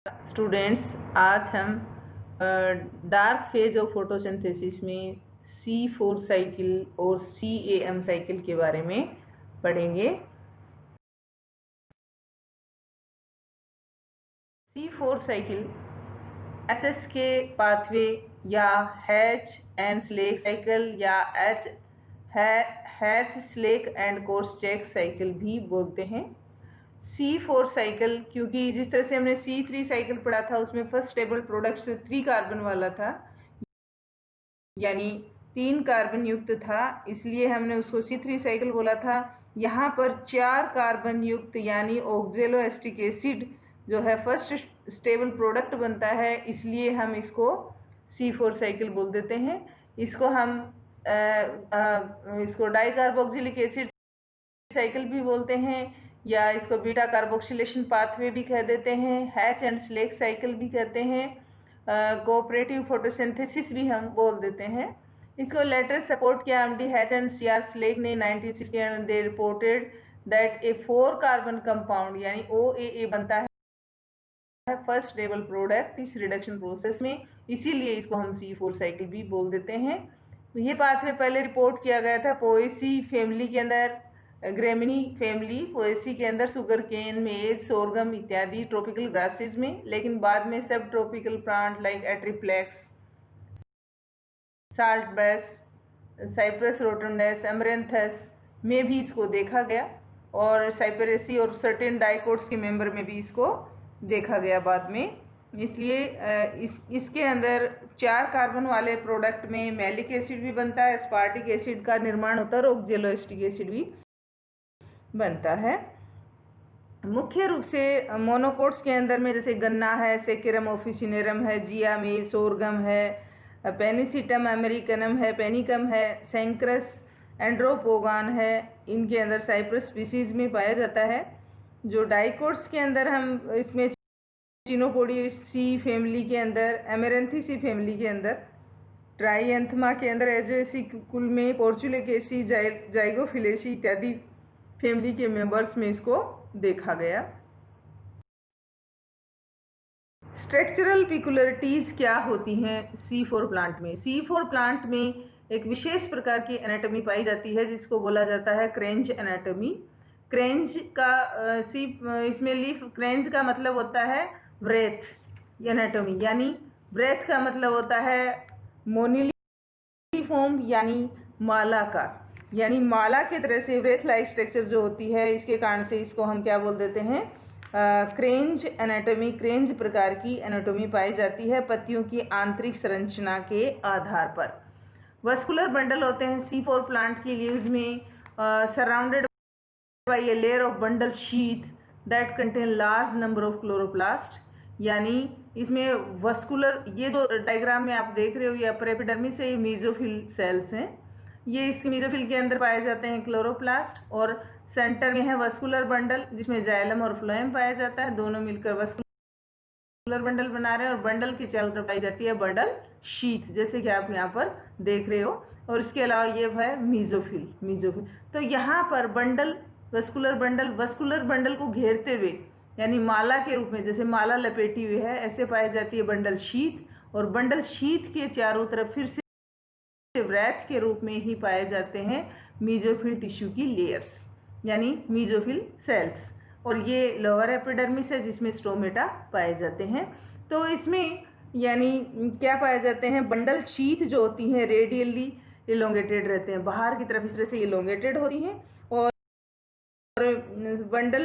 Students, आज हम dark phase of photosynthesis में C4 साइकिल और CAM साइकिल के बारे में पढ़ेंगे। C4 साइकिल HSK पाथवे या हैच एंड स्लेक साइकिल या हैच स्लेक एंड कोर्सचैक साइकिल भी बोलते हैं। C4 साइकिल, क्योंकि जिस तरह से हमने C3 साइकिल पढ़ा था उसमें फर्स्ट स्टेबल प्रोडक्ट 3 कार्बन वाला था, यानी 3 कार्बन युक्त था, इसलिए हमने उसको C3 साइकिल बोला था। यहाँ पर 4 कार्बन युक्त यानी ऑक्जेलोएस्टिक एसिड जो है फर्स्ट स्टेबल प्रोडक्ट बनता है, इसलिए हम इसको C4 साइकिल बोल देते हैं। इसको हम इसको डाइकार्बोक्सिलिक एसिड साइकिल भी बोलते हैं, या इसको बीटा कार्बोक्सिलेशन पाथवे भी कह देते हैं, हैच एंड स्लेक साइकिल भी कहते हैं, कोऑपरेटिव फोटोसिंथेसिस भी हम बोल देते हैं। इसको लेटर सपोर्ट किया M D Hatch and C R Slack ने 1960 they reported that a 4 carbon compound यानी OAA बनता है फर्स्ट स्टेबल प्रोडक्ट इस रिडक्शन प्रोसेस में, इसीलिए इसको हम C4 साइकिल भी बोल देते हैं। तो ये पाथवे पहले रिपोर्ट किया गया था पोएसी फैमिली के अंदर, ग्रेमिनी फैमिली पोएसी के अंदर, सुगर केन, मेज, सोरगम इत्यादि ट्रॉपिकल ग्रासेस में, लेकिन बाद में सब ट्रॉपिकल प्लांट लाइक एट्रीप्लेक्स, साल्ट बैस, साइप्रस रोटुंडस, अमरेंथस में भी इसको देखा गया, और साइपरेसी और सर्टेन डाइकोट्स के मेंबर में भी इसको देखा गया बाद में। इसलिए इसके अंदर 4 कार्बन वाले प्रोडक्ट में मैलिक एसिड भी बनता है, एस्पार्टिक एसिड का निर्माण होता है और ऑक्जेलोएस्टिक एसिड भी बनता है। मुख्य रूप से मोनोकोट्स के अंदर में जैसे गन्ना है, सेकेरम ऑफिसिनेरम है, जिया में सोरगम है, पेनिसिटम अमेरिकनम है, पेनिकम है, सेंक्रस एंड्रोपोगान है, इनके अंदर साइप्रस स्पीसीज में पाया जाता है। जो डाइकोट्स के अंदर हम इसमें चिनोपोडियेसी फैमिली के अंदर, एमेरेंथिसी फैमिली के अंदर, ट्राइएंथमा के अंदर, एजोएसी कुल में, पोर्चुलेकेसी, जाइगोफिलेसी इत्यादि फैमिली के मेंबर्स में इसको देखा गया। स्ट्रक्चरल पिकुलरिटीज क्या होती हैं C4 प्लांट में? C4 प्लांट में एक विशेष प्रकार की एनाटॉमी पाई जाती है जिसको बोला जाता है क्रेंच एनाटॉमी। क्रेंच का इसमें लीफ क्रेंच का मतलब होता है ब्रेथ एनाटॉमी, यानी ब्रेथ का मतलब होता है मोनिलिफॉर्म यानी मालाकार, यानी माला की तरह से ब्रेथ लाइक स्ट्रक्चर जो होती है, इसके कारण से इसको हम क्या बोल देते हैं? क्रेंच एनाटॉमी। क्रेंच प्रकार की एनाटॉमी पाई जाती है पत्तियों की आंतरिक संरचना के आधार पर। वस्कुलर बंडल होते हैं C4 प्लांट की लीव्स में, surrounded by a layer of bundle sheath that contain large number of chloroplast, यानी इसमें वस्कुलर, ये जो डायग्राम में आप देख रहे हो ये अपर एपिडर्मिस है, ये मेसोफिल सेल्स हैं, ये इस मेसोफिल के अंदर पाए जाते हैं क्लोरोप्लास्ट, और सेंटर में है वस्कुलर बंडल जिसमें जाइलम और फ्लोएम पाया जाता है, दोनों मिलकर वस्कुलर बंडल बना रहे हैं, और बंडल की चारों तरफ पाई जाती है बंडल शीथ, जैसे कि आप यहाँ पर देख रहे हो। और इसके अलावा ये है मीजोफिल। तो यहाँ पर बंडल, वस्कुलर बंडल को घेरते हुए यानी माला के रूप में, जैसे माला लपेटी हुई है ऐसे पाई जाती है बंडल शीथ, और बंडल शीथ के चारों तरफ फिर से व्रैथ के रूप में ही पाए जाते हैं मीजोफिल टिश्यू की लेयर्स यानी मीजोफिल सेल्स, और ये लोअर एपिडर्मिस है जिसमें स्टोमेटा पाए जाते हैं। तो इसमें यानी क्या पाए जाते हैं? बंडल शीथ जो होती हैं रेडियली इलोंगेटेड रहते हैं, बाहर की तरफ इस तरह से इलोंगेटेड होती हैं, और बंडल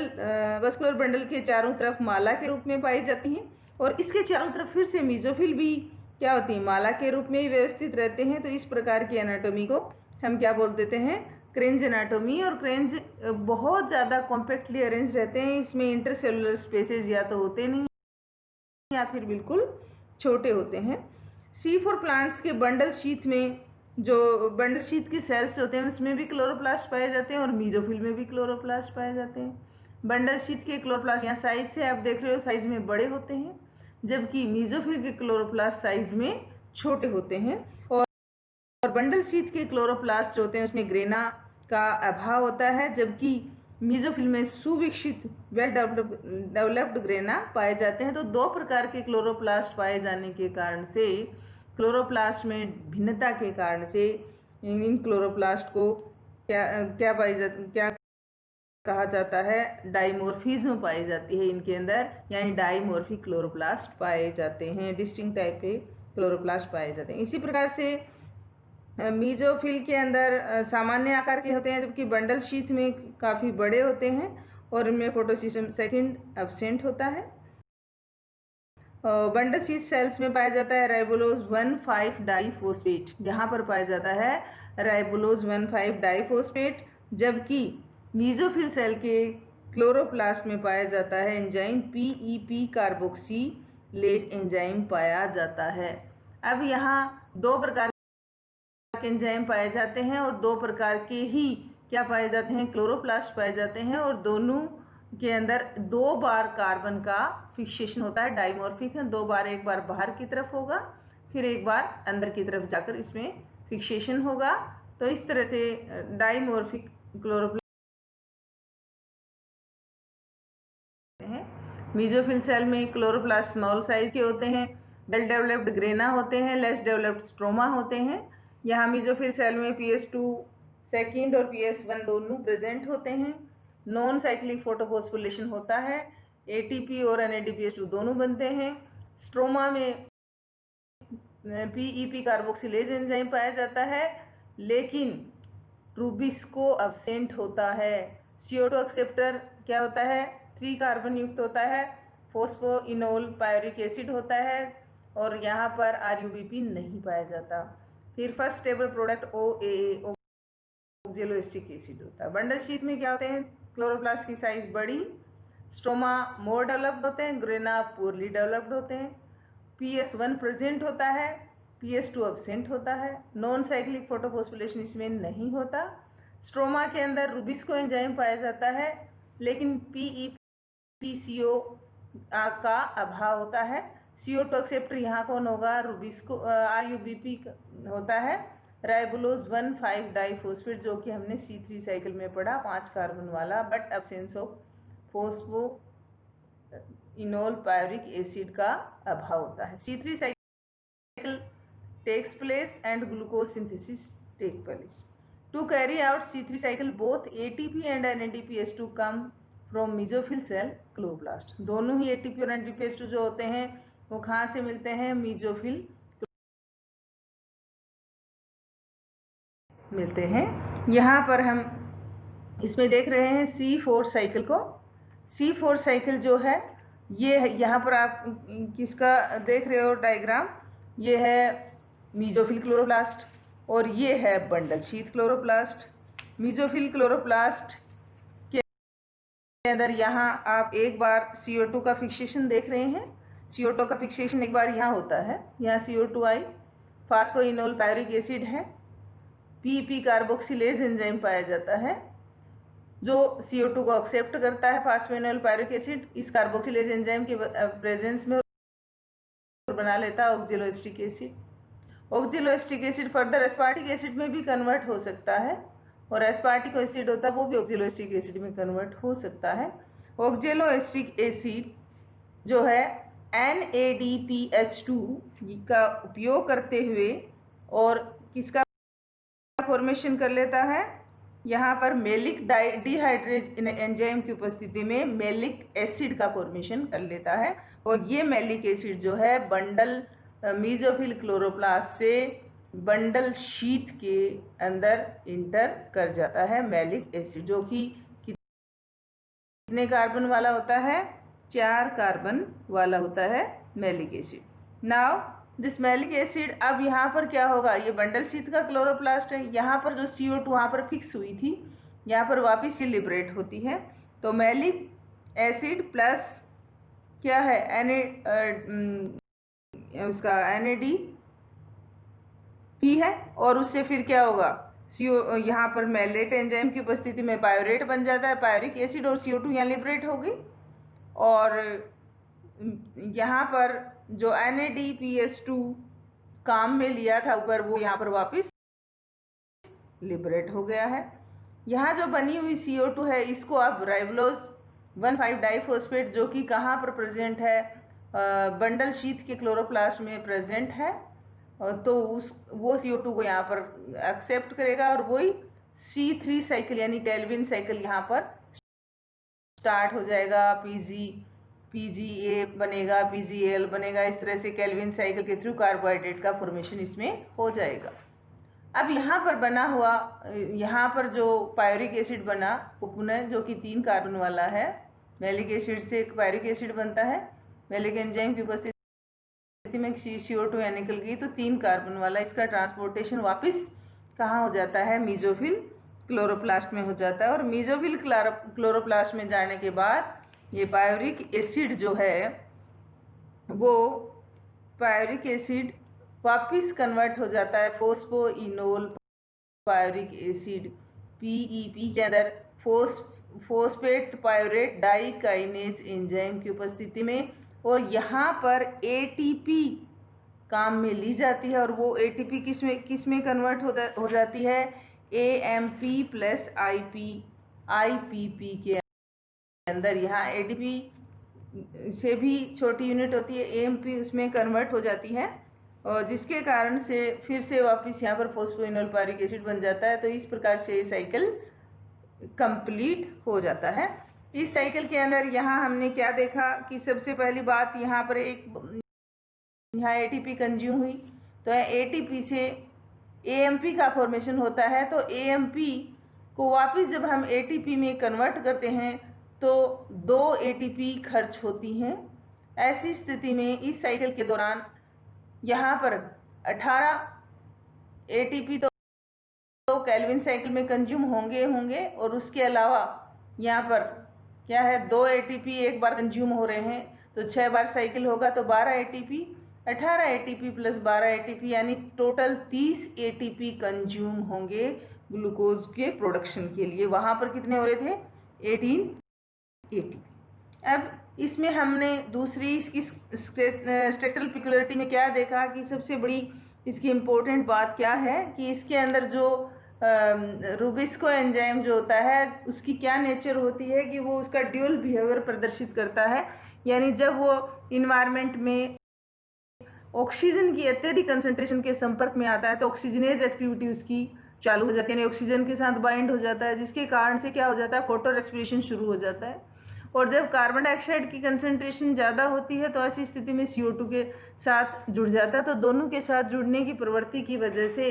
वस्कुलर बंडल के चारों तरफ माला के रूप में पाई जाती हैं, और इसके चारों तरफ फिर से मीजोफिल भी क्या होती है? माला के रूप में ही व्यवस्थित रहते हैं। तो इस प्रकार की एनाटॉमी को हम क्या बोल देते हैं? क्रेंच एनाटॉमी। और क्रेंच बहुत ज़्यादा कॉम्पैक्टली अरेंज रहते हैं, इसमें इंटरसेलुलर स्पेसेस या तो होते नहीं या फिर बिल्कुल छोटे होते हैं। C4 प्लांट्स के बंडल शीथ में, जो बंडल शीथ की सेल्स होते हैं उसमें भी क्लोरोप्लास्ट पाए जाते हैं, और मीजोफिल में भी क्लोरोप्लास्ट पाए जाते हैं। बंडल शीथ के क्लोरोप्लास्ट यहाँ साइज से आप देख रहे हो साइज में बड़े होते हैं, जबकि मीजोफिल के क्लोरोप्लास्ट साइज में छोटे होते हैं। और बंडल शीथ के क्लोरोप्लास्ट होते हैं उसमें ग्रेना का अभाव होता है, जबकि मीजोफिल में सुविकसित वेल डेवलप्ड ग्रेना पाए जाते हैं। तो दो प्रकार के क्लोरोप्लास्ट पाए जाने के कारण से, क्लोरोप्लास्ट में भिन्नता के कारण से इन क्लोरोप्लास्ट को क्या कहा जाता है, डाइमोर्फिज्म पाई जाती है इनके अंदर, यानी डाइमोर्फिक क्लोरोप्लास्ट पाए जाते हैं, डिस्टिंक्ट टाइप के क्लोरोप्लास्ट पाए जाते हैं। इसी प्रकार से मीजोफिल के अंदर सामान्य आकार के होते हैं, जबकि बंडल शीथ में काफ़ी बड़े होते हैं और इनमें फोटोसिस्टम सेकंड एब्सेंट होता है। बंडल शीथ सेल्स में पाया जाता है राइबोलोज 1,5 डाइफोस्फेट, यहाँ पर पाया जाता है राइबोलोज 1,5 डाइफोस्फेट, जबकि मीजोफिल सेल के क्लोरोप्लास्ट में पाया जाता है एंजाइम PEP कार्बोक्सिलेज एंजाइम पाया जाता है। अब यहाँ दो प्रकार के एंजाइम पाए जाते हैं और दो प्रकार के ही क्या पाए जाते हैं, क्लोरोप्लास्ट पाए जाते हैं, और दोनों के अंदर दो बार कार्बन का फिक्सेशन होता है, डाइमॉर्फिक है, दो बार, एक बार बाहर की तरफ होगा, फिर एक बार अंदर की तरफ जाकर इसमें फिक्सेशन होगा। तो इस तरह से डाइमॉर्फिक क्लोरोप्लास्ट मीजोफिल सेल में क्लोरोप्लास्ट स्मॉल साइज के होते हैं, वेल डेवलप्ड ग्रेना होते हैं, लेस डेवलप्ड स्ट्रोमा होते हैं। यहाँ मीजोफिल सेल में PS2 सेकेंड और PS1 दोनों प्रेजेंट होते हैं। नॉन साइक्लिक फोटोफॉस्फोरिलेशन होता है, ATP और NADPH2 दोनों बनते हैं। स्ट्रोमा में PEP कार्बोक्सिलेज एंजाइम पाया जाता है, लेकिन रूबिस्को एब्सेंट होता है। CO2 एक्सेप्टर क्या होता है, 3 कार्बन युक्त होता है, फोस्फोइनोल पायरिक एसिड होता है, और यहाँ पर RUBP नहीं पाया जाता। फिर first stable product OAA oxaloacetic acid होता है। बंडल शीथ में क्या होते हैं, क्लोरोप्लास्ट की साइज बड़ी, स्ट्रोमा मोर डेवलप्ड होते हैं, ग्रेना पुअरली डेवलप्ड होते हैं, PS1 प्रेजेंट होता है, PS2 एब्सेंट होता है। नॉन साइक्लिक फोटोफॉस्फोरिलेशन इसमें नहीं होता। स्ट्रोमा के अंदर रूबिस्को एंजाइम पाया जाता है, लेकिन PEPCO का अभाव होता है। CO2 एक्सेप्टर यहाँ कौन होगा, रूबिस्को, RUBP होता है, राइबोलोज 1,5 डाइफोस्फेट, जो कि हमने C3 साइकिल में पढ़ा, 5 कार्बन वाला, but absence of phospho enol pyruvic acid का अभाव होता है। C3 cycle takes place and glucose synthesis take place. To carry out C3 cycle, both ATP and NADPH2 come from mesophil cell chloroplast. दोनों ही ATP और NADPH2 जो होते हैं वो कहाँ से मिलते हैं, मीजोफिल मिलते हैं। यहाँ पर हम इसमें देख रहे हैं C4 साइकिल को। C4 साइकिल जो है ये यहाँ पर आप किसका देख रहे हो डायग्राम, ये है मीजोफिल क्लोरोप्लास्ट और ये है bundle sheath chloroplast. Mesophyll chloroplast के अंदर यहाँ आप एक बार CO2 का फिक्सेशन देख रहे हैं। CO2 का फिक्सेशन एक बार यहाँ होता है, यहाँ CO2 आई, फास्फोइनोल पायरिक एसिड है, PEP कार्बोक्सिलेज एंजाइम पाया जाता है जो CO2 को एक्सेप्ट करता है, फास्फोइनोल पायरिक एसिड इस कार्बोक्सिलेज एंजाइम के प्रेजेंस में बना लेता है oxaloacetic acid. Oxaloacetic acid further aspartic acid में भी कन्वर्ट हो सकता है, और एस्पार्टिक एसिड होता है वो भी ऑक्जेलोएस्टिक एसिड में कन्वर्ट हो सकता है। ऑक्जेलोएस्टिक एसिड जो है NADPH2 का उपयोग करते हुए और किसका फॉर्मेशन कर लेता है, यहाँ पर मेलिक डिहाइड्रेज एंजाइम की उपस्थिति में मेलिक एसिड का फॉर्मेशन कर लेता है, और ये मेलिक एसिड जो है बंडल मीजोफिल क्लोरोप्लास्ट से बंडल शीथ के अंदर इंटर कर जाता है। मेलिक एसिड जो कि कितने कार्बन वाला होता है, 4 कार्बन वाला होता है malic acid. Now this malic acid, अब यहाँ पर क्या होगा, ये बंडल शीथ का क्लोरोप्लास्ट है, यहाँ पर जो CO2 वहाँ पर फिक्स हुई थी यहाँ पर वापस से लिबरेट होती है। तो मेलिक एसिड प्लस क्या है उसका NADP है, और उससे फिर क्या होगा, यहाँ पर मेलेट एंजाइम की उपस्थिति में पायोरेट बन जाता है, पायरिक एसिड, और CO2 यहाँ लिबरेट होगी, और यहाँ पर जो NADPH2 काम में लिया था ऊपर वो यहाँ पर वापस लिबरेट हो गया है। यहाँ जो बनी हुई CO2 है इसको आप राइबोलोज 1,5 डाइफॉस्फेट जो कि कहाँ पर प्रेजेंट है, बंडल शीथ के क्लोरोप्लास्ट में प्रेजेंट है, तो वो CO2 को यहाँ पर एक्सेप्ट करेगा और वही C3 साइकिल यानी केल्विन साइकिल यहाँ पर स्टार्ट हो जाएगा। PGA बनेगा, PGAL बनेगा, इस तरह से केल्विन साइकिल के थ्रू कार्बोहाइड्रेट का फॉर्मेशन इसमें हो जाएगा। अब यहाँ पर बना हुआ, यहाँ पर जो पायरिक एसिड बना वो पुनः जो कि 3 कार्बन वाला है, मैलिक एसिड से एक पायरिक एसिड बनता है, मैलिक एंजाइम की उपस्थिति में CO2 यहाँ निकल गई तो 3 कार्बन वाला, इसका ट्रांसपोर्टेशन वापस कहाँ हो जाता है, मेसोफिल क्लोरोप्लास्ट में हो जाता है। और मेसोफिल क्लोरोप्लास्ट में जाने के बाद ये पायरिक एसिड जो है वो पायरिक एसिड वापिस कन्वर्ट हो जाता है फोस्फोइनोल पायरिक एसिड PEP के अंदर फोस्फेट पायोरेट डाइकाइनेज एंजाइम की उपस्थिति में, और यहाँ पर ATP काम में ली जाती है और वो ATP किस में कन्वर्ट हो जाती है, AMP प्लस IPP के अंदर। यहाँ ATP से भी छोटी यूनिट होती है AMP, उसमें कन्वर्ट हो जाती है और जिसके कारण से फिर से वापस यहाँ पर फोस्फोइनोल पायरिक एसिड बन जाता है। तो इस प्रकार से ये साइकिल कंप्लीट हो जाता है। इस साइकिल के अंदर यहाँ हमने क्या देखा कि सबसे पहली बात यहाँ पर यहाँ ATP कंज्यूम हुई तो ATP से AMP का फॉर्मेशन होता है। तो AMP को वापस जब हम ATP में कन्वर्ट करते हैं तो 2 ATP खर्च होती हैं। ऐसी स्थिति में इस साइकिल के दौरान यहाँ पर 18 ATP तो केल्विन साइकिल में कंज्यूम होंगे और उसके अलावा यहाँ पर क्या है, 2 ATP एक बार कंज्यूम हो रहे हैं तो 6 बार साइकिल होगा तो 12 ATP, 18 ATP प्लस 12 ATP यानी टोटल 30 ATP कंज्यूम होंगे ग्लूकोज के प्रोडक्शन के लिए। वहाँ पर कितने हो रहे थे, 18 ATP। अब इसमें हमने दूसरी इसकी स्ट्रक्चरल पेक्युलरिटी में क्या देखा कि सबसे बड़ी इसकी इम्पोर्टेंट बात क्या है कि इसके अंदर जो रूबिस्को एंजाइम जो होता है उसकी क्या नेचर होती है कि वो उसका ड्यूअल बिहेवियर प्रदर्शित करता है। यानी जब वो इन्वायरमेंट में ऑक्सीजन की अत्यधिक कंसंट्रेशन के संपर्क में आता है तो ऑक्सीजनेज एक्टिविटी उसकी चालू हो जाती है, यानी ऑक्सीजन के साथ बाइंड हो जाता है, जिसके कारण से क्या हो जाता है, फोटो रेस्पिरेशन शुरू हो जाता है। और जब कार्बन डाइऑक्साइड की कंसंट्रेशन ज़्यादा होती है तो ऐसी स्थिति में CO2 के साथ जुड़ जाता है। तो दोनों के साथ जुड़ने की प्रवृत्ति की वजह से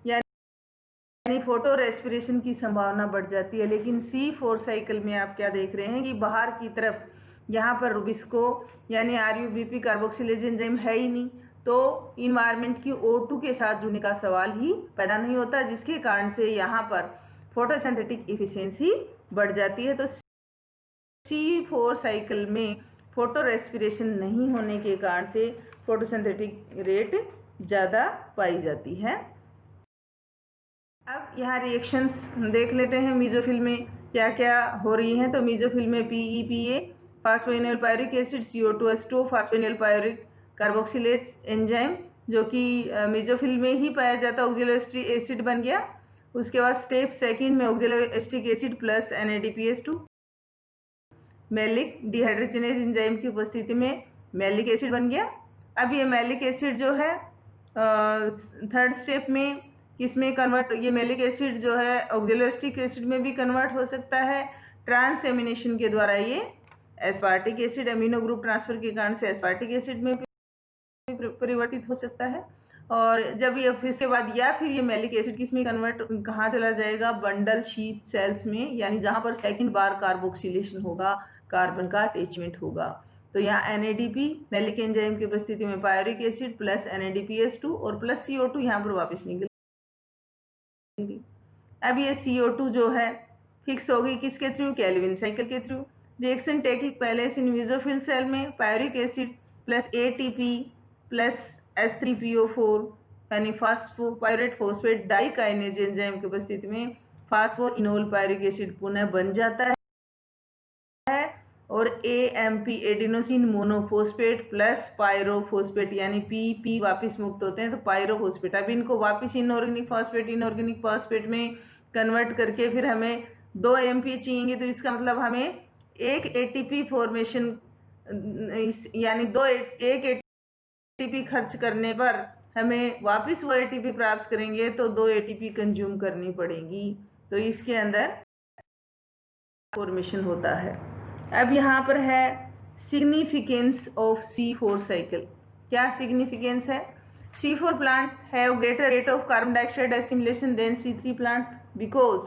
यानी फोटो रेस्पिरेशन की संभावना बढ़ जाती है। लेकिन C4 साइकिल में आप क्या देख रहे हैं कि बाहर की तरफ यहाँ पर रूबिस्को यानी RUBP कार्बोक्सिलेज एंजाइम है ही नहीं, तो इन्वायरमेंट की O2 के साथ जुड़ने का सवाल ही पैदा नहीं होता, जिसके कारण से यहाँ पर फोटोसिंथेटिक इफिशियंसी बढ़ जाती है। तो C4 साइकिल में फोटो रेस्पिरेशन नहीं होने के कारण से फोटोसिंथेटिक रेट ज़्यादा पाई जाती है। अब यहाँ रिएक्शंस देख लेते हैं मेसोफिल में क्या क्या हो रही हैं। तो मेसोफिल में PEPA phosphoenol pyruvic acid, CO2H2 phosphoenol pyruvic carboxylase enzyme जो कि मेसोफिल में ही पाया जाता है, ऑक्जेलोएस्टिक एसिड बन गया। उसके बाद स्टेप सेकंड में oxaloacetic acid plus NADPH2 malic dehydrogenase enzyme की उपस्थिति में मैलिक एसिड बन गया। अब ये मैलिक एसिड जो है थर्ड स्टेप में किसमें कन्वर्ट, ये मैलिक एसिड जो है ऑक्जेलोएस्टिक एसिड में भी कन्वर्ट हो सकता है ट्रांसएमिनेशन के द्वारा। ये aspartic acid amino group transfer के कारण से एस्पार्टिक एसिड में परिवर्तित हो सकता है। और जब ये फिर के बाद या फिर ये मैलिक एसिड किसमें कन्वर्ट कहाँ चला जाएगा, बंडल शीथ सेल्स में, यानी जहाँ पर सेकंड बार कार्बोक्सिलेशन होगा, कार्बन का अटैचमेंट होगा। तो यहाँ NADP मैलिक एंजाइम की उपस्थिति में पायरिक एसिड प्लस NADPH2 और प्लस CO2 यहाँ पर वापस निकल। अब ये CO2 जो है फिक्स होगी किसके थ्रू, केल्विन साइकिल के through. Reaction taking place in mesophyll cell में pyruvic acid plus ATP plus H3PO4 यानी फास्फोपायरेट फोस्फेट डाइकाइनेज एंजाइम की उपस्थिति में फास्फोइनोल पायरिक एसिड पुनः बन जाता है और AMP एडिनोसिन मोनोफोस्फेट प्लस पायरोफोस्फेट यानी PP वापस मुक्त होते हैं तो पायरोफोस्फेट। अब इनको वापस इनऑर्गेनिक फॉस्फेट में कन्वर्ट करके फिर हमें 2 MP चाहिए, तो इसका मतलब हमें एक ATP फॉर्मेशन यानी एक ATP खर्च करने पर हमें वापस वो ATP प्राप्त करेंगे तो 2 ATP कंज्यूम करनी पड़ेगी। तो इसके अंदर फॉर्मेशन होता है। अब यहाँ पर है सिग्निफिकेंस ऑफ C4 साइकिल। क्या सिग्निफिकेंस है? C4 plant have greater rate of carbon dioxide assimilation than C3 plant because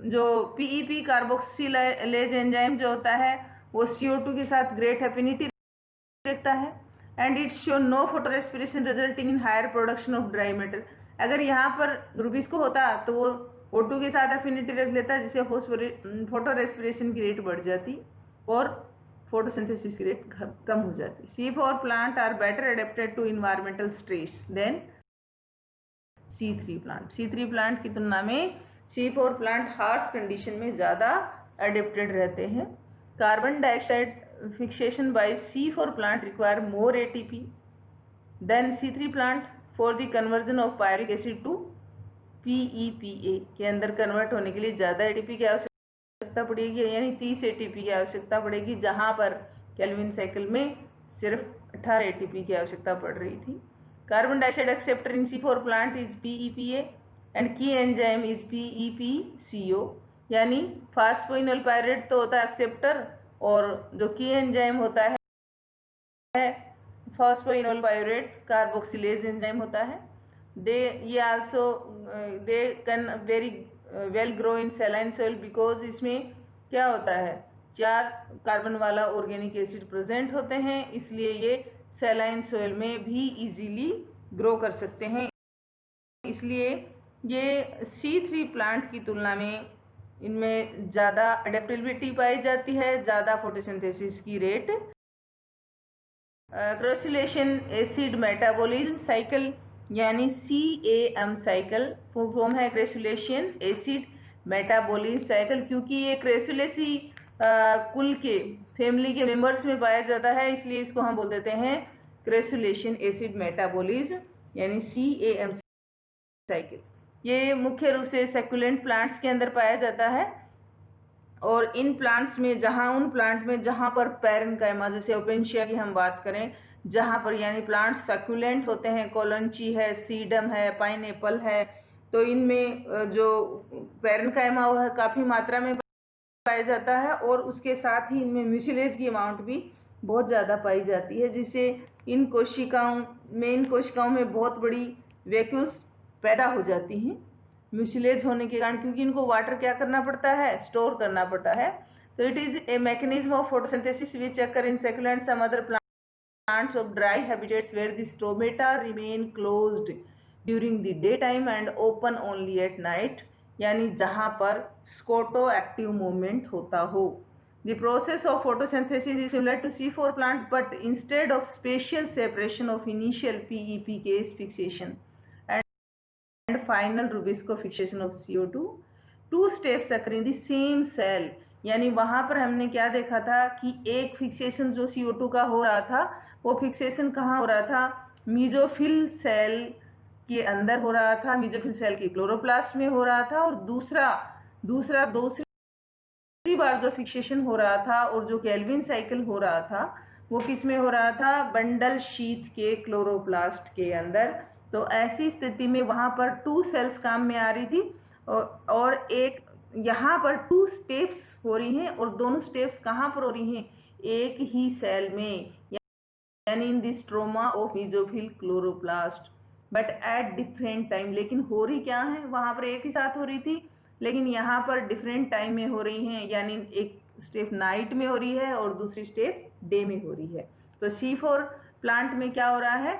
जो PEP कार्बोक्सिलेज एंजाइम जो होता है वो CO2 के साथ ग्रेट एफिनिटी रखता है and it show no photo respiration resulting in higher production of dry matter. अगर यहाँ पर रुबीज को होता तो वो O2 के साथ एफिनिटी रख लेता, जिससे फोटो रेस्पिरेशन की रेट बढ़ जाती और फोटोसिंथेसिस की रेट कम हो जाती। C4 plant are better adapted to environmental stress than C3 plant. C3 plant की तुलना में C4 प्लांट हार्श कंडीशन में ज़्यादा एडेप्टेड रहते हैं। Carbon dioxide fixation by C4 plant require more ATP than C3 plant for the conversion of pyruvic acid to PEPA के अंदर convert होने के लिए ज़्यादा ATP की आवश्यकता पड़ेगी, यानी 30 ATP की आवश्यकता पड़ेगी, जहाँ पर केल्विन साइकिल में सिर्फ 18 ATP की आवश्यकता पड़ रही थी। Carbon dioxide acceptor in C4 plant is PEPA and की एंजाइम इज PEPCO, यानी फास्फोइनोल पायरेट तो होता है एक्सेप्टर और जो की एंजाइम होता है फॉस्फोइनोल पायरेट कार्बोक्सिलेज एंजाइम होता है। ये also they can very well grow in saline soil because इसमें क्या होता है 4 कार्बन वाला ऑर्गेनिक एसिड प्रेजेंट होते हैं, इसलिए ये सैलाइन सॉइल में भी इजीली ग्रो कर सकते हैं। इसलिए ये C3 प्लांट की तुलना में इनमें ज़्यादा एडेप्टेबिलिटी पाई जाती है, ज़्यादा फोटोसिंथेसिस की रेट। ग्रेसुलेशन एसिड मेटाबॉलिज्म साइकिल यानी CAM साइकिल फुल फॉर्म है ग्रेसुलेशन एसिड मेटाबॉलिज्म साइकिल, क्योंकि ये क्रेसुलेसी कुल के फैमिली के मेंबर्स में पाया जाता है, इसलिए इसको हम बोल देते हैं ग्रेसुलेशन एसिड मेटाबॉलिज्म यानी CAM साइकिल। ये मुख्य रूप से सैकुलेंट प्लांट्स के अंदर पाया जाता है और इन प्लांट्स में उन प्लांट में जहाँ पर पैरेन्काइमा, जैसे ओपेंशिया की हम बात करें, जहाँ पर यानी प्लांट सैकुलेंट होते हैं, कोलंची है, सीडम है, पाइनएप्पल है, तो इनमें जो पैरेन्काइमा वह काफ़ी मात्रा में पाया जाता है और उसके साथ ही इनमें म्यूसिलेज की अमाउंट भी बहुत ज़्यादा पाई जाती है, जिससे इन कोशिकाओं में बहुत बड़ी वैक्यूल्स पैदा हो जाती हैं म्यूसिलेज होने के कारण, क्योंकि इनको वाटर क्या करना पड़ता है, स्टोर करना पड़ता है। तो it is a mechanism of photosynthesis which occur in succulent some other plants of dry habitats where the stomata remain closed during the day time and open only at night, यानी जहां पर scoto active movement होता हो। The process of photosynthesis is similar to C4 plant, but instead of spatial separation of initial PEP case fixation and final Rubisco fixation of CO2, 2 steps occur in the same cell। यानी वहां पर हमने क्या देखा था कि एक fixation जो CO2 का हो रहा था वो फिक्सेशन कहाँ हो रहा था, मीजोफिल सेल के अंदर हो रहा था, मीजोफिल सेल के क्लोरोप्लास्ट में हो रहा था, और दूसरी बार जो फिक्सेशन हो रहा था और जो केल्विन साइकिल हो रहा था वो किस में हो रहा था, बंडल शीथ के क्लोरोप्लास्ट के अंदर। तो ऐसी स्थिति में वहां पर 2 सेल्स काम में आ रही थी और एक यहाँ पर 2 स्टेप्स हो रही हैं, और दोनों स्टेप्स कहाँ पर हो रही हैं, एक ही सेल में, यानी in the stroma of mesophyll chloroplast, but at different time. लेकिन हो रही क्या है, वहां पर एक ही साथ हो रही थी, लेकिन यहाँ पर डिफरेंट टाइम में हो रही हैं, यानी एक स्टेप नाइट में हो रही है और दूसरी स्टेप डे में हो रही है। तो C4 प्लांट में क्या हो रहा है,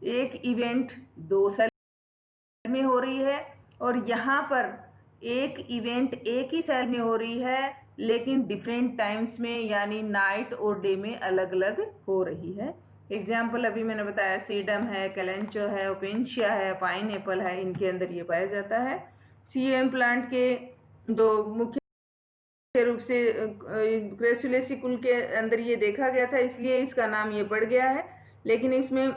एक इवेंट 2 सेल में हो रही है और यहाँ पर एक इवेंट एक ही सेल में हो रही है, लेकिन डिफरेंट टाइम्स में, यानी नाइट और डे में अलग अलग हो रही है। एग्जाम्पल अभी मैंने बताया, सीडम है, कैलेंचो है, ओपेंशिया है, पाइनएप्पल है, इनके अंदर ये पाया जाता है। CAM प्लांट के जो मुख्य रूप से ग्रेसुलेसी कुल के अंदर ये देखा गया था, इसलिए इसका नाम ये पड़ गया है, लेकिन इसमें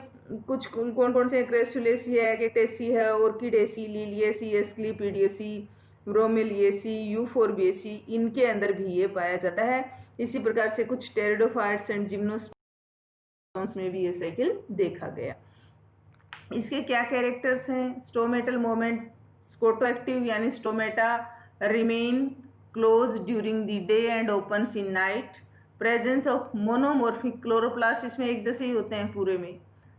कुछ कौन कौन से क्रैसुलेसी है, कैक्टेसी है, ऑर्किडेसी, लिलिएसी, एस्क्लीपिडिएसी, ब्रोमेलिएसी, यूफोर्बिएसी, इनके अंदर भी ये पाया जाता है। इसी प्रकार से कुछ टेरिडोफाइट्स एंड जिम्नोस्पर्म्स में भी ये साइकिल देखा गया। इसके क्या कैरेक्टर्स हैं? स्टोमेटल मोमेंट स्कोटोएक्टिव, यानी stomata remain close during the day and opens in night. Presence of monomorphic chloroplast, इसमें एक जैसे ही होते हैं पूरे में।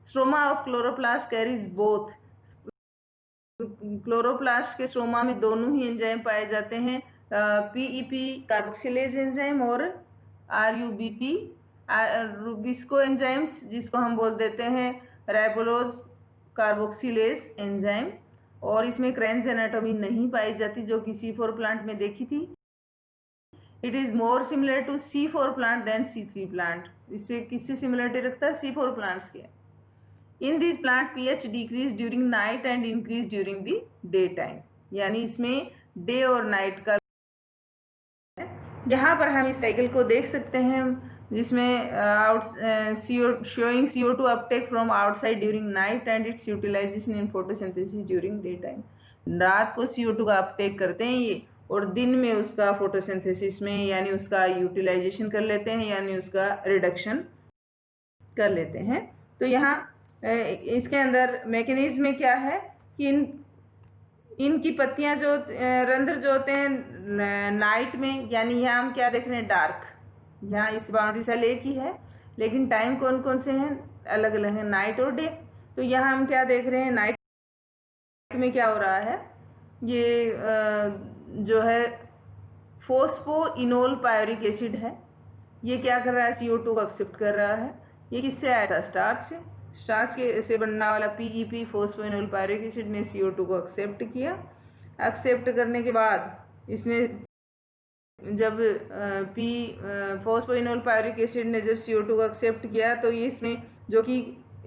Stroma of chloroplast carries both, chloroplast के स्ट्रोमा में दोनों ही एंजाइम पाए जाते हैं, पीईपी कार्बोक्सिलेज एंजाइम और आरयूबीपी रुबिस्को एंजाइम्स, जिसको हम बोल देते हैं राइबोलोज कार्बोक्सिलेज एंजाइम। और इसमें क्रेन्ज एनाटॉमी नहीं पाई जाती जो कि C4 प्लांट में देखी थी। It is more similar to C4 plant than C3 plant. इससे किससे सिमिलरिटी रखता है? C4 प्लांट्स के। In this plant pH decrease during night and increase during the day time, यानी इसमें डे और नाइट का। यहाँ पर हम इस साइकिल को देख सकते हैं जिसमें showing CO2 uptake from outside during night and its utilization in photosynthesis during daytime। रात को CO2 का अपटेक करते हैं ये, और दिन में उसका फोटोसिंथेसिस में यानी उसका यूटिलाइजेशन कर लेते हैं, यानी उसका रिडक्शन कर लेते हैं। तो यहाँ इसके अंदर मैकेनिज्म में क्या है कि इनकी पत्तियां जो रंध्र जो होते हैं नाइट में, यानी यहाँ हम क्या देख रहे हैं? डार्क। यहाँ इस बाउंड्री सेल एक ही है, लेकिन टाइम कौन कौन से हैं? अलग अलग हैं, नाइट और डे। तो यहाँ हम क्या देख रहे हैं? नाइट में क्या हो रहा है? ये जो है फोस्फोइनोल पायोरिक एसिड है, ये क्या कर रहा है? CO2 को एक्सेप्ट कर रहा है। ये किससे आया था? स्टार्च से। स्टार्च के से बनने वाला PEP फोस्फोइनोल पायरिक एसिड ने CO2 को एक्सेप्ट किया। एक्सेप्ट करने के बाद इसने जब फोस्फोइनोल पायरिक एसिड ने जब CO2 को एक्सेप्ट किया तो ये इसमें जो कि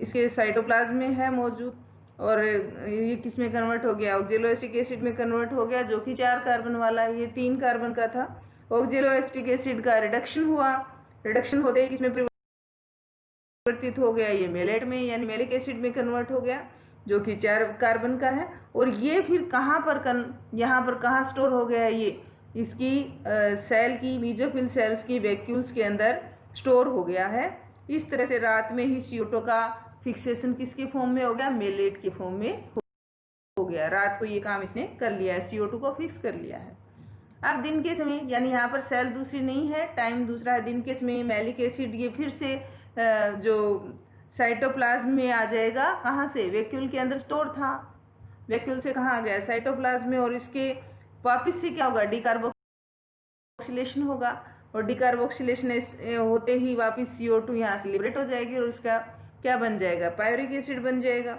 इसके साइटोप्लाज्म में है मौजूद, और ये किस में कन्वर्ट हो गया? ऑक्जेलोएसिटिक एसिड में कन्वर्ट हो गया, जो कि 4 कार्बन वाला है। ये 3 कार्बन का था। ऑक्जेलोएसिटिक एसिड का रिडक्शन हुआ, रिडक्शन होते ही इसमें परिवर्तित हो गया, ये मेलेट में यानी मेलिक एसिड में कन्वर्ट हो गया, जो कि 4 कार्बन का है। और ये फिर कहाँ पर यहाँ पर कहाँ स्टोर हो गया? ये इसकी सेल की मीजोफिल सेल्स की वैक्यूल्स के अंदर स्टोर हो गया है। इस तरह से रात में ही CO2 का फिक्सेशन किसके फॉर्म में हो गया? मेलेट के फॉर्म में हो गया। रात को ये काम इसने कर लिया है, CO2 को फिक्स कर लिया है। अब दिन के समय, यानी यहाँ पर सेल दूसरी नहीं है, टाइम दूसरा है। दिन के समय मेलिक एसिड ये फिर से जो साइटोप्लाज्म में आ जाएगा। कहाँ से? वैक्यूल के अंदर स्टोर था, वैक्यूल से कहाँ आ गया? साइटोप्लाज्म में। और इसके वापिस से क्या होगा? डिकार्बोक्सिलेशन होगा, और डिकार्बोक्सिलेशन होते ही वापिस CO2 यहाँ से लिबरेट हो जाएगी, और इसका क्या बन जाएगा? पायरिक एसिड बन जाएगा।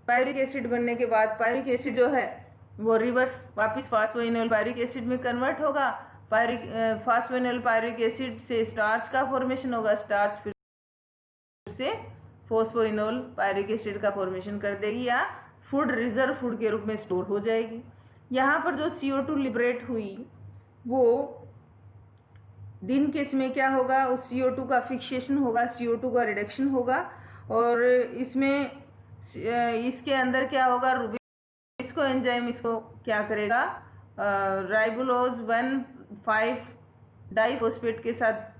पायरिक एसिड बनने के बाद पायरिक एसिड जो है वो रिवर्स वापिस फास्फोइनोल पायरिक एसिड में कन्वर्ट होगा। फास्फोइनोल पायरिक एसिड से स्टार्च का फॉर्मेशन होगा, स्टार्च फिर से फोस्फोइनोल पायरिक एसिड का फॉर्मेशन कर देगी, या फूड रिजर्व फूड के रूप में स्टोर हो जाएगी। यहाँ पर जो CO2 लिबरेट हुई वो दिन के समय क्या होगा? उस CO2 का फिक्सेशन होगा, CO2 का रिडक्शन होगा, और इसमें इसके अंदर क्या होगा? रुबिस्को एंजाइम इसको क्या करेगा? राइबोलोज 1,5 डाइफॉस्फेट के साथ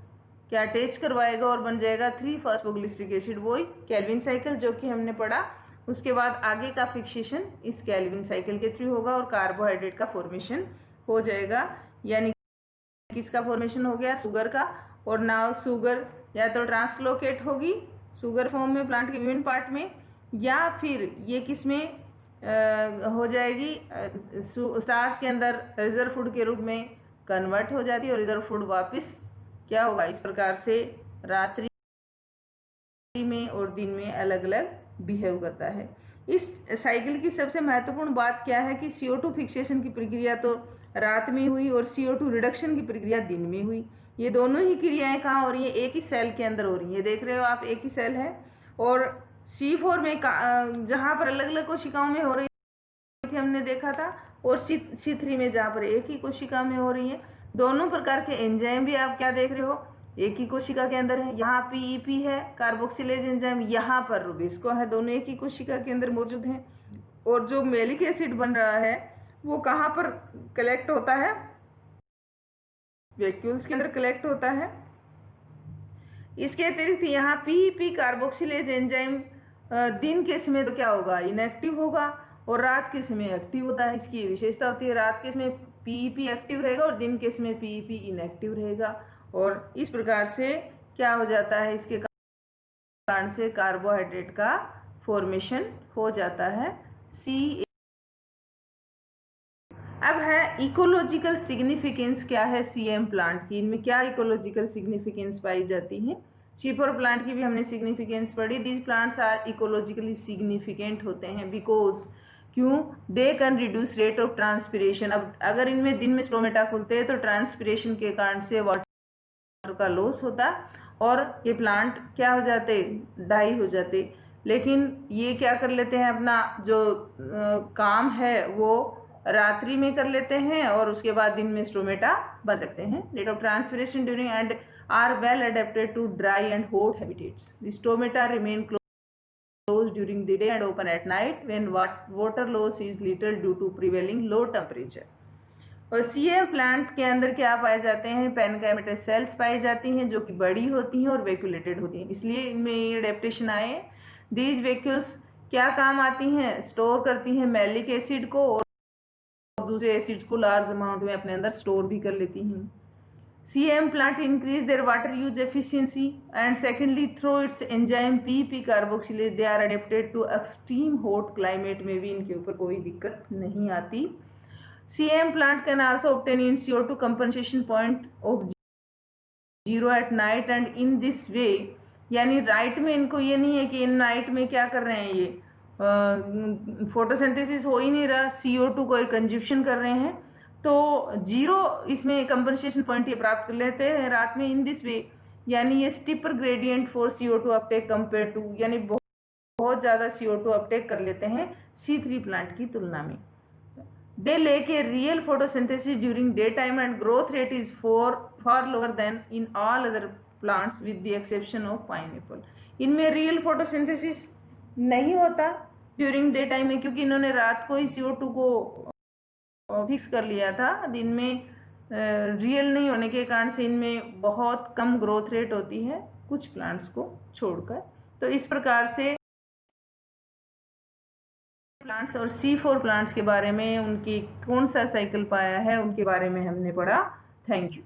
क्या अटैच करवाएगा और बन जाएगा 3-फॉस्फोग्लिसरिक एसिड। वही केल्विन साइकिल जो कि हमने पढ़ा। उसके बाद आगे का फिक्सेशन इस केल्विन साइकिल के थ्रू होगा और कार्बोहाइड्रेट का फॉर्मेशन हो जाएगा, यानी किसका फॉर्मेशन हो गया? शुगर का। और नाउ शुगर या तो ट्रांसलोकेट होगी शुगर फॉर्म में प्लांट के विभिन्न पार्ट में, या फिर ये किस में हो जाएगी? स्टार्च के अंदर रिजर्व फूड के रूप में कन्वर्ट हो जाती है, और रिजर्व फूड वापस क्या होगा? इस प्रकार से रात्रि में और दिन में अलग अलग बिहेव करता है। इस साइकिल की सबसे महत्वपूर्ण बात क्या है कि CO2 फिक्सेशन की प्रक्रिया तो रात में हुई और CO2 रिडक्शन की प्रक्रिया दिन में हुई। ये दोनों ही क्रियाएं कहाँ हो रही है? एक ही सेल के अंदर हो रही है। देख रहे हो आप, एक ही सेल है। और C4 में जहाँ पर अलग अलग कोशिकाओं में हो रही थी हमने देखा था, और C3 में जहाँ पर एक ही कोशिका में हो रही है। दोनों प्रकार के एंजाइम भी आप क्या देख रहे हो? एक ही कोशिका के अंदर है। यहाँ पीईपी है कार्बोक्सिलेज एंजाइम, यहाँ पर रुबिस्को है, दोनों एक ही कोशिका के अंदर मौजूद हैं। और जो मैलिक एसिड बन रहा है वो कहाँ पर कलेक्ट होता है? वैक्यूल्स के अंदर कलेक्ट होता है। इसके अतिरिक्त यहाँ पीईपी कार्बोक्सिलेज एंजाइम दिन के समय तो क्या होगा? इनएक्टिव होगा, और रात के समय एक्टिव होता है। इसकी विशेषता होती है, रात के समय पीईपी एक्टिव रहेगा और दिन के समय पीईपी इनएक्टिव रहेगा। और इस प्रकार से क्या हो जाता है? इसके कारण से कार्बोहाइड्रेट का फॉर्मेशन हो जाता है। सी अब है इकोलॉजिकल सिग्निफिकेंस क्या है सीएम प्लांट की, इनमें क्या इकोलॉजिकल सिग्निफिकेंस पाई जाती है? सी4 प्लांट की भी हमने सिग्निफिकेंस पढ़ी। These plants are ecologically significant होते हैं बिकॉज क्यों? They can reduce rate of transpiration. अब अगर इनमें दिन में स्टोमेटा खुलते हैं तो ट्रांसपिरेशन के कारण से वाटर का लॉस होता और ये प्लांट क्या हो जाते? डाई हो जाते। लेकिन ये क्या कर लेते हैं? अपना जो काम है वो रात्रि में कर लेते हैं और उसके बाद दिन में स्टोमेटा बंद रखते हैं। Rate of transpiration during and are well adapted to dry and hot habitats. The stomata remain closed during the day and open at night when water loss is little due to prevailing low temperature। और CM plant के अंदर क्या पाए जाते हैं? पेनकाइमेटस sales पाई जाती हैं जो कि बड़ी होती हैं और वैक्यूलेटेड होती हैं, इसलिए इनमें ये एडेप्टेशन आए। दीज वैक्यूल्स क्या काम आती हैं? स्टोर करती हैं मैलिक एसिड को और दूसरे एसिड्स को लार्ज अमाउंट में अपने अंदर स्टोर भी कर लेती हैं। CM plant increase their water use efficiency and secondly through its enzyme PP carboxylase they are adapted to extreme hot climate में भी इनके ऊपर कोई दिक्कत नहीं आती। CM plant can also obtain in CO2 compensation point of 0 at night and in this way, यानी right में इनको ये नहीं है कि इन नाइट में क्या कर रहे हैं, ये फोटोसिंथेसिस हो ही नहीं रहा, CO2 को कंजप्शन कर रहे हैं, तो 0 इसमें कंपनसेशन पॉइंट ये प्राप्त कर लेते हैं रात में। इन दिस वे यानी ये steeper gradient for CO2 uptake compare to, यानी बहुत ज़्यादा CO2 अपटेक कर लेते हैं C3 प्लांट की तुलना में। They lack a real photosynthesis during daytime and growth rate is far lower than in all other plants with the exception of pineapple। इनमें रियल फोटोसिंथेसिस नहीं होता ड्यूरिंग डे टाइम में क्योंकि इन्होंने रात को ही CO2 को फिक्स कर लिया था। दिन में रियल नहीं होने के कारण से इनमें बहुत कम ग्रोथ रेट होती है कुछ प्लांट्स को छोड़कर। तो इस प्रकार से प्लांट्स और C4 प्लांट्स के बारे में उनकी कौन सा साइकिल पाया है उनके बारे में हमने पढ़ा। Thank you.